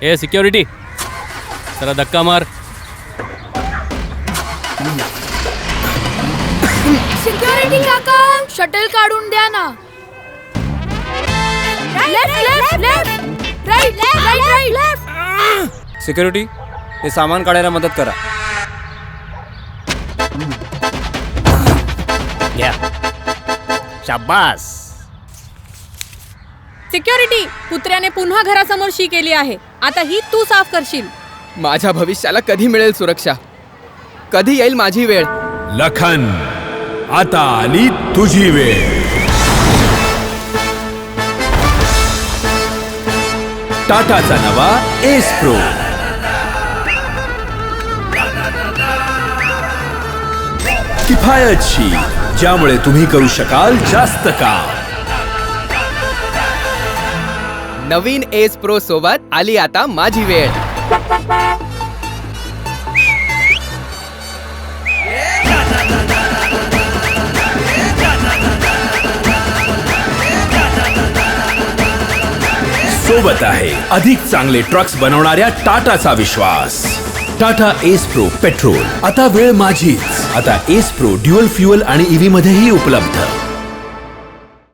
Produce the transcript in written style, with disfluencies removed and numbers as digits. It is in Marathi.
ए सिक्युरिटी, जरा धक्का मार. सिक्युरिटी काका, शटल काढून द्या ना. Left left right right right. Security, ते सामान काढायला मदत करा. घ्या. शाबास. सिक्युरिटी, कुत्र्याने पुन्हा घरासमोर शी केली आहे. आता ही तू साफ करशील. माझ्या भविष्याला कधी मिळेल सुरक्षा? कधी येईल माझी वेळ? लखन, आता आली तुझी वेळ. टाटाचा नवा एस प्रो. किफायतशी, ज्यामुळे तुम्ही करू शकाल जास्त काम. नवीन एस प्रो सोबत आली आता माझी वेळ. सोबत आहे अधिक चांगले ट्रक्स बनवणाऱ्या टाटाचा विश्वास. टाटा एस प्रो पेट्रोल, आता वेळ माझीच. आता एस प्रो ड्युअल फ्युएल आणि ईव्ही मध्येही उपलब्ध.